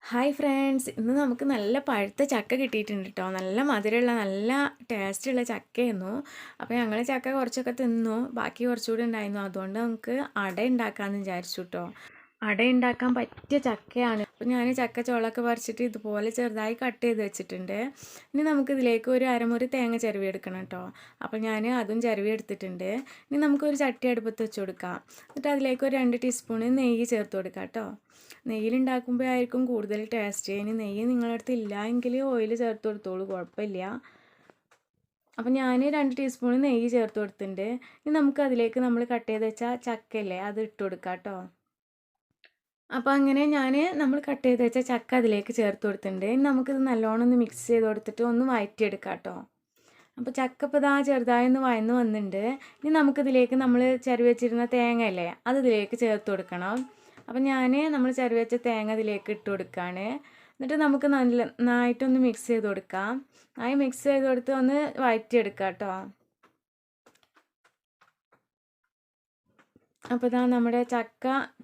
Hi friends, ഇന്ന് നമുക്ക് നല്ല പഴുത്ത ചക്ക കിട്ടിയിട്ടുണ്ട് കേട്ടോ. നല്ല മധുരമുള്ള നല്ല ടേസ്റ്റുള്ള ചക്കയായിരുന്നു. അപ്പോൾ ഞങ്ങൾ ചക്ക കുറച്ചൊക്കെ തിന്നു, ബാക്കി കുറച്ചുകൂടി ഉണ്ടായിരുന്നു. അതുകൊണ്ട് നമുക്ക് അട ഉണ്ടാക്കാമെന്ന് വിചാരിച്ചു കേട്ടോ. അട ഉണ്ടാക്കാൻ പറ്റിയ ചക്കയാണ്. അപ്പോൾ ഞാൻ ചക്ക ചോളൊക്കെ പറിച്ചിട്ട് ഇതുപോലെ ചെറുതായി കട്ട് ചെയ്ത് വെച്ചിട്ടുണ്ട്. ഇനി നമുക്ക് ഇതിലേക്ക് ഒരു അരമുറി തേങ്ങ ചിരവി എടുക്കണം കേട്ടോ. അപ്പോൾ ഞാൻ അതും ചിരവി എടുത്തിട്ടുണ്ട്. ഇനി നമുക്കൊരു ചട്ടി അടുപ്പത്ത് വെച്ച് കൊടുക്കാം. എന്നിട്ട് അതിലേക്ക് ഒരു 2 ടീസ്പൂൺ നെയ്യ് ചേർത്ത് കൊടുക്കാം കേട്ടോ. നെയ്യിലുണ്ടാക്കുമ്പോഴായിരിക്കും കൂടുതൽ ടേസ്റ്റ്. ഇനി നെയ്യ് നിങ്ങളുടെ അടുത്ത് ഇല്ല എങ്കിൽ ഓയിൽ ചേർത്ത് കൊടുത്തോളൂ, കുഴപ്പമില്ല. അപ്പം ഞാൻ 2 ടീസ്പൂൺ നെയ്യ് ചേർത്ത് കൊടുത്തിട്ടുണ്ട്. ഇനി നമുക്ക് അതിലേക്ക് നമ്മൾ കട്ട് ചെയ്ത് വെച്ചാൽ ചക്കയല്ലേ, അത് ഇട്ട് കൊടുക്കാം കേട്ടോ. അപ്പോൾ അങ്ങനെ നമ്മൾ കട്ട് ചെയ്ത് വെച്ച ചക്ക അതിലേക്ക് ചേർത്ത് കൊടുത്തിട്ടുണ്ട്. ഇനി നമുക്കിത് നല്ലോണം ഒന്ന് മിക്സ് ചെയ്ത് കൊടുത്തിട്ട് ഒന്ന് വഴറ്റിയെടുക്കാം കേട്ടോ. അപ്പോൾ ചക്ക ഇപ്പോൾ ഇതാ ചെറുതായി ഒന്ന് വഴന്ന് വന്നിട്ടുണ്ട്. ഇനി നമുക്കിതിലേക്ക് നമ്മൾ ചിരവി വെച്ചിരുന്ന തേങ്ങ അല്ലേ, അത് ഇതിലേക്ക് ചേർത്ത് കൊടുക്കണം. അപ്പം നമ്മൾ ചിരവി വെച്ച തേങ്ങ ഇതിലേക്ക് ഇട്ട് കൊടുക്കുകയാണ്. എന്നിട്ട് നമുക്ക് നന്നായിട്ടൊന്ന് മിക്സ് ചെയ്ത് കൊടുക്കാം. മിക്സ് ചെയ്ത് കൊടുത്ത് ഒന്ന് വഴറ്റിയെടുക്കാം കേട്ടോ. അപ്പോൾ ഇതാ നമ്മുടെ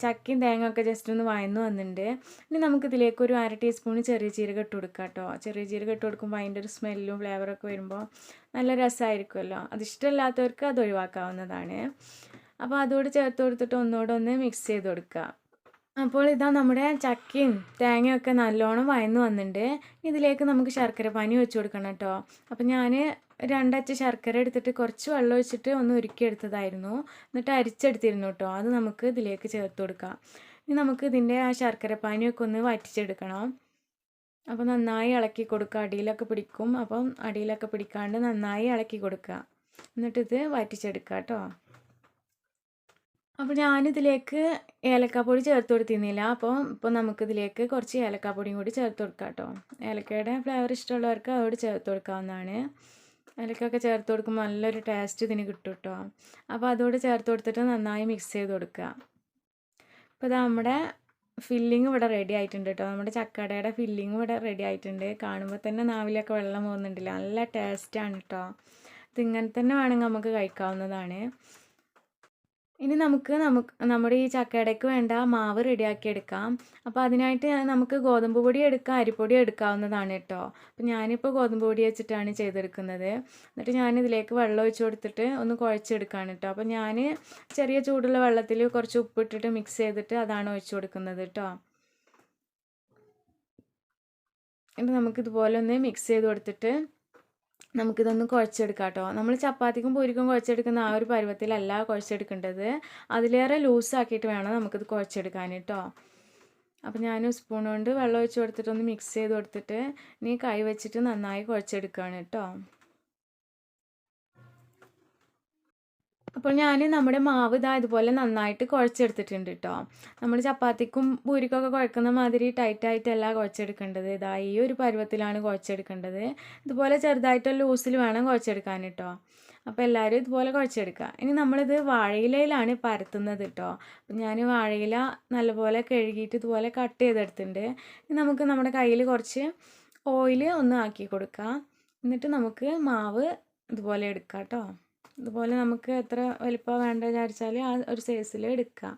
ചക്കയും തേങ്ങയൊക്കെ ജസ്റ്റ് ഒന്ന് വഴന്ന് വന്നിട്ടുണ്ട്. ഇനി നമുക്കിതിലേക്ക് ഒരു 1/2 ടീസ്പൂൺ ചെറിയ ജീരകം ഇട്ട് കൊടുക്കാം കേട്ടോ. ചെറിയ ജീരകം ഇട്ട് കൊടുക്കുമ്പോൾ അതിൻ്റെ ഒരു സ്മെല്ലും ഫ്ലേവറൊക്കെ വരുമ്പോൾ നല്ല രസമായിരിക്കുമല്ലോ. അതിഷ്ടമില്ലാത്തവർക്ക് അത് ഒഴിവാക്കാവുന്നതാണ്. അപ്പോൾ അതോട് ചേർത്ത് കൊടുത്തിട്ട് ഒന്ന് മിക്സ് ചെയ്ത് കൊടുക്കുക. അപ്പോൾ ഇതാ നമ്മുടെ ചക്കയും തേങ്ങയൊക്കെ നല്ലോണം വഴന്ന് വന്നിട്ടുണ്ട്. ഇതിലേക്ക് നമുക്ക് ശർക്കര പാനി വെച്ച് കൊടുക്കണം കേട്ടോ. അപ്പം ഞാൻ 2 അച്ച് ശർക്കര എടുത്തിട്ട് കുറച്ച് വെള്ളം ഒഴിച്ചിട്ട് ഒന്ന് ഉരുക്കിയെടുത്തതായിരുന്നു. എന്നിട്ട് അരിച്ചെടുത്തിരുന്നു കേട്ടോ. അത് നമുക്ക് ഇതിലേക്ക് ചേർത്ത് കൊടുക്കാം. ഇനി നമുക്ക് ഇതിൻ്റെ ആ ശർക്കര പാനിയൊക്കെ ഒന്ന് വറ്റിച്ചെടുക്കണം. അപ്പോൾ നന്നായി ഇളക്കി കൊടുക്കുക. അടിയിലൊക്കെ പിടിക്കും. അപ്പം അടിയിലൊക്കെ പിടിക്കാണ്ട് നന്നായി ഇളക്കി കൊടുക്കുക. എന്നിട്ടിത് വറ്റിച്ചെടുക്കുക കേട്ടോ. അപ്പോൾ ഞാനിതിലേക്ക് ഏലക്കാപ്പൊടി ചേർത്ത് കൊടുത്തിരുന്നില്ല. ഇപ്പോൾ നമുക്കിതിലേക്ക് കുറച്ച് ഏലക്കാപ്പൊടിയും കൂടി ചേർത്ത് കൊടുക്കാം കേട്ടോ. ഏലക്കയുടെ ഫ്ലേവർ ഇഷ്ടമുള്ളവർക്ക് അതോട് ചേർത്ത് കൊടുക്കാവുന്നതാണ്. ഏലക്കൊക്കെ ചേർത്ത് കൊടുക്കുമ്പോൾ നല്ലൊരു ടേസ്റ്റ് ഇതിന് കിട്ടും കേട്ടോ. അപ്പോൾ അതോട് ചേർത്ത് കൊടുത്തിട്ട് നന്നായി മിക്സ് ചെയ്ത് കൊടുക്കുക. ഇപ്പോൾ ഇത് നമ്മുടെ ഫില്ലിങ് ഇവിടെ റെഡി ആയിട്ടുണ്ട് കേട്ടോ. നമ്മുടെ ചക്കടയുടെ ഫില്ലിങ് ഇവിടെ റെഡി ആയിട്ടുണ്ട്. കാണുമ്പോൾ തന്നെ നാവിലൊക്കെ വെള്ളം പോകുന്നുണ്ടല്ലോ. നല്ല ടേസ്റ്റാണ് കേട്ടോ. ഇതിങ്ങനെ തന്നെ വേണമെങ്കിൽ നമുക്ക് കഴിക്കാവുന്നതാണ്. ഇനി നമ്മുടെ ഈ ചക്കയടയ്ക്ക് വേണ്ട മാവ് റെഡിയാക്കി എടുക്കാം. അപ്പോൾ അതിനായിട്ട് നമുക്ക് ഗോതമ്പ് പൊടി എടുക്കാം, അരിപ്പൊടി എടുക്കാവുന്നതാണ് കേട്ടോ. അപ്പോൾ ഞാനിപ്പോൾ ഗോതമ്പ് പൊടി വെച്ചിട്ടാണ് ചെയ്തെടുക്കുന്നത്. എന്നിട്ട് ഞാനിതിലേക്ക് വെള്ളം ഒഴിച്ച് കൊടുത്തിട്ട് ഒന്ന് കുഴച്ചെടുക്കുകയാണ് കേട്ടോ. അപ്പോൾ ഞാൻ ചെറിയ ചൂടുള്ള വെള്ളത്തിൽ കുറച്ച് ഉപ്പിട്ടിട്ട് മിക്സ് ചെയ്തിട്ട് അതാണ് ഒഴിച്ച് കൊടുക്കുന്നത് കേട്ടോ. എന്നിട്ട് നമുക്കിതുപോലെ ഒന്ന് മിക്സ് ചെയ്ത് കൊടുത്തിട്ട് നമുക്കിതൊന്ന് കുഴച്ചെടുക്കാം കേട്ടോ. നമ്മൾ ചപ്പാത്തിക്കും പൂരിക്കും കുഴച്ചെടുക്കുന്ന ആ ഒരു പരുവത്തിലല്ല കുഴച്ചെടുക്കേണ്ടത്. അതിലേറെ ലൂസാക്കിയിട്ട് വേണം നമുക്കിത് കുഴച്ചെടുക്കാൻ കേട്ടോ. അപ്പോൾ ഞാൻ സ്പൂൺ കൊണ്ട് വെള്ളം ഒഴിച്ച് കൊടുത്തിട്ടൊന്ന് മിക്സ് ചെയ്ത് കൊടുത്തിട്ട് ഇനി കൈ വെച്ചിട്ട് നന്നായി കുഴച്ചെടുക്കുകയാണ് കേട്ടോ. അപ്പോൾ നമ്മുടെ മാവ് ഇതുപോലെ നന്നായിട്ട് കുഴച്ചെടുത്തിട്ടുണ്ട് കേട്ടോ. നമ്മൾ ചപ്പാത്തിക്കും പൂരിക്കൊക്കെ കുഴക്കുന്ന മാതിരി ടൈറ്റായിട്ടല്ല കുഴച്ചെടുക്കേണ്ടത്. ഈ ഒരു പരുവത്തിലാണ് കുഴച്ചെടുക്കേണ്ടത്. ഇതുപോലെ ചെറുതായിട്ട് ലൂസിൽ വേണം കുഴച്ചെടുക്കാൻ കേട്ടോ. അപ്പോൾ എല്ലാവരും ഇതുപോലെ കുഴച്ചെടുക്കുക. ഇനി നമ്മളിത് വാഴയിലയിലാണ് പരത്തുന്നത് കേട്ടോ. അപ്പം ഞാൻ വാഴയില നല്ലപോലെ കഴുകിയിട്ട് ഇതുപോലെ കട്ട് ചെയ്തെടുത്തിട്ടുണ്ട്. ഇനി നമുക്ക് നമ്മുടെ കയ്യിൽ കുറച്ച് ഓയിൽ ഒന്ന് ആക്കി കൊടുക്കാം. എന്നിട്ട് നമുക്ക് മാവ് ഇതുപോലെ എടുക്കാം കേട്ടോ. ഇതുപോലെ നമുക്ക് എത്ര വലിപ്പം വേണ്ട വിചാരിച്ചാൽ ആ ഒരു സൈസിൽ എടുക്കാം.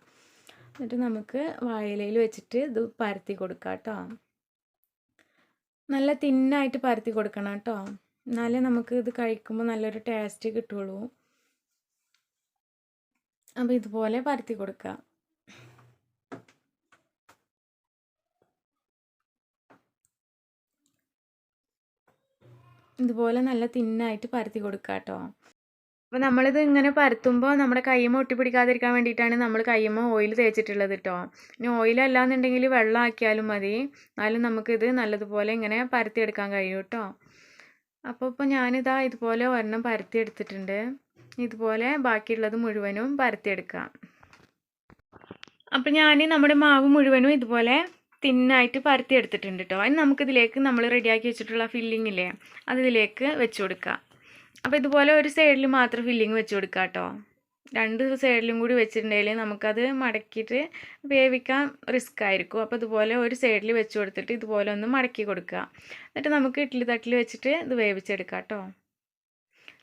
എന്നിട്ട് നമുക്ക് വാഴയിലയിൽ വെച്ചിട്ട് ഇത് പരത്തി കൊടുക്കാം കേട്ടോ. നല്ല തിന്നായിട്ട് പരത്തി കൊടുക്കണം കേട്ടോ. എന്നാലേ നമുക്ക് ഇത് കഴിക്കുമ്പോൾ നല്ലൊരു ടേസ്റ്റ് കിട്ടുള്ളൂ. അപ്പോൾ ഇതുപോലെ പരത്തി കൊടുക്കാം. ഇതുപോലെ നല്ല തിന്നായിട്ട് പരത്തി കൊടുക്കാം കേട്ടോ. അപ്പോൾ നമ്മളിത് ഇങ്ങനെ പരത്തുമ്പോൾ നമ്മുടെ കയ്യുമ്മ ഒട്ടിപ്പിടിക്കാതിരിക്കാൻ വേണ്ടിയിട്ടാണ് നമ്മൾ കയ്യുമ്മ ഓയിൽ തേച്ചിട്ടുള്ളത് കേട്ടോ. ഇനി ഓയിലല്ലാന്നുണ്ടെങ്കിൽ വെള്ളം ആക്കിയാലും മതി. എന്നാലും നമുക്കിത് നല്ലതുപോലെ ഇങ്ങനെ പരത്തിയെടുക്കാൻ കഴിയും കേട്ടോ. അപ്പോൾ ഞാനിതാ ഇതുപോലെ ഒരെണ്ണം പരത്തിയെടുത്തിട്ടുണ്ട്. ഇതുപോലെ ബാക്കിയുള്ളത് മുഴുവനും പരത്തിയെടുക്കാം. അപ്പോൾ നമ്മുടെ മാവ് മുഴുവനും ഇതുപോലെ തിന്നായിട്ട് പരത്തിയെടുത്തിട്ടുണ്ട് കേട്ടോ. ഇനി നമുക്കിതിലേക്ക് നമ്മൾ റെഡിയാക്കി വെച്ചിട്ടുള്ള ഫില്ലിംഗ് ഇല്ലേ, അതിലേക്ക് വെച്ച് കൊടുക്കാം. അപ്പോൾ ഇതുപോലെ ഒരു സൈഡിൽ മാത്രം ഫില്ലിങ് വെച്ച് കൊടുക്കുക കേട്ടോ. 2 സൈഡിലും കൂടി വെച്ചിട്ടുണ്ടെങ്കിൽ നമുക്കത് മടക്കിയിട്ട് വേവിക്കാൻ റിസ്ക് ആയിരിക്കും. അപ്പോൾ ഇതുപോലെ ഒരു സൈഡിൽ വെച്ച് കൊടുത്തിട്ട് ഇതുപോലെ ഒന്ന് മടക്കി കൊടുക്കുക. എന്നിട്ട് നമുക്ക് ഇഡ്ഡലി തട്ടിൽ വെച്ചിട്ട് ഇത് വേവിച്ചെടുക്കാം കേട്ടോ.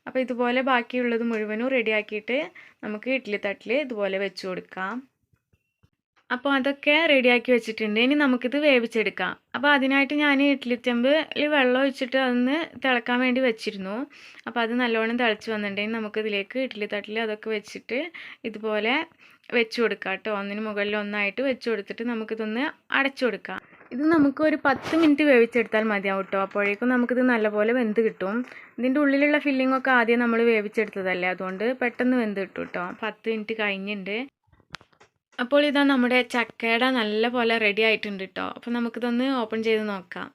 അപ്പോൾ ഇതുപോലെ ബാക്കിയുള്ളത് മുഴുവനും റെഡിയാക്കിയിട്ട് നമുക്ക് ഇഡ്ഡലി തട്ടിൽ ഇതുപോലെ വെച്ച് കൊടുക്കാം. അപ്പോൾ അതൊക്കെ റെഡിയാക്കി വെച്ചിട്ടുണ്ട്. ഇനി നമുക്കിത് വേവിച്ചെടുക്കാം. അപ്പോൾ അതിനായിട്ട് ഞാൻ ഇഡ്ഡലി ചെമ്പിൽ വെള്ളം ഒഴിച്ചിട്ട് അതൊന്ന് തിളക്കാൻ വേണ്ടി വെച്ചിരുന്നു. അപ്പോൾ അത് നല്ലോണം തിളച്ച് വന്നിട്ടുണ്ടെങ്കിൽ നമുക്കിതിലേക്ക് ഇഡ്ഡലി തട്ടിൽ അതൊക്കെ വെച്ചിട്ട് ഇതുപോലെ വെച്ച് കൊടുക്കാം കേട്ടോ. ഒന്നിന് മുകളിൽ ഒന്നായിട്ട് വെച്ച് കൊടുത്തിട്ട് നമുക്കിതൊന്ന് അടച്ചു കൊടുക്കാം. ഇത് നമുക്ക് ഒരു 10 മിനിറ്റ് വേവിച്ചെടുത്താൽ മതിയാവും കേട്ടോ. അപ്പോഴേക്കും നമുക്കിത് നല്ലപോലെ വെന്ത് കിട്ടും. ഇതിൻ്റെ ഉള്ളിലുള്ള ഫില്ലിംഗ് ഒക്കെ ആദ്യം നമ്മൾ വേവിച്ചെടുത്തതല്ലേ, അതുകൊണ്ട് പെട്ടെന്ന് വെന്ത് കിട്ടും കേട്ടോ. 10 മിനിറ്റ് കഴിഞ്ഞിട്ടുണ്ട്. അപ്പോൾ ഇതാ നമ്മുടെ ചക്കയുടെ നല്ല പോലെ റെഡി ആയിട്ടുണ്ട് കേട്ടോ. അപ്പോൾ നമുക്കിതൊന്ന് ഓപ്പൺ ചെയ്ത് നോക്കാം.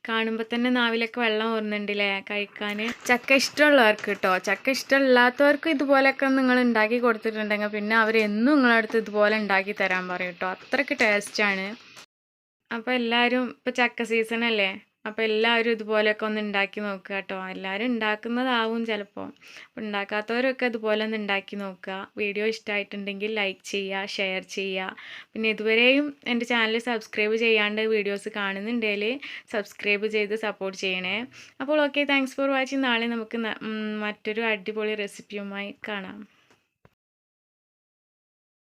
കാണുമ്പോൾ തന്നെ നാവിലൊക്കെ വെള്ളം ഓർന്നുണ്ടല്ലേ കഴിക്കാൻ. ചക്ക ഇഷ്ടമുള്ളവർക്ക് കേട്ടോ. ചക്ക ഇഷ്ടമില്ലാത്തവർക്ക് ഇതുപോലെയൊക്കെ നിങ്ങൾ ഉണ്ടാക്കി കൊടുത്തിട്ടുണ്ടെങ്കിൽ പിന്നെ അവരെന്നും നിങ്ങളടുത്ത് ഇതുപോലെ ഉണ്ടാക്കി തരാൻ പറയും കേട്ടോ. അത്രയ്ക്ക് ടേസ്റ്റാണ്. അപ്പോൾ എല്ലാവരും ഇപ്പോൾ ചക്ക സീസൺ അല്ലേ, അപ്പോൾ എല്ലാവരും ഇതുപോലെയൊക്കെ ഒന്ന് ഉണ്ടാക്കി നോക്കുക കേട്ടോ. എല്ലാവരും ഉണ്ടാക്കുന്നതാവും ചിലപ്പോൾ. അപ്പോൾ ഉണ്ടാക്കാത്തവരൊക്കെ ഇതുപോലെ ഒന്ന് ഉണ്ടാക്കി നോക്കുക. വീഡിയോ ഇഷ്ടമായിട്ടുണ്ടെങ്കിൽ ലൈക്ക് ചെയ്യുക, ഷെയർ ചെയ്യുക. പിന്നെ ഇതുവരെയും എൻ്റെ ചാനൽ സബ്സ്ക്രൈബ് ചെയ്യാണ്ട് വീഡിയോസ് കാണുന്നുണ്ടെങ്കിൽ സബ്സ്ക്രൈബ് ചെയ്ത് സപ്പോർട്ട് ചെയ്യണേ. അപ്പോൾ ഓക്കെ, താങ്ക്സ് ഫോർ വാച്ചിങ്. നാളെ നമുക്ക് മറ്റൊരു അടിപൊളി റെസിപ്പിയുമായി കാണാം.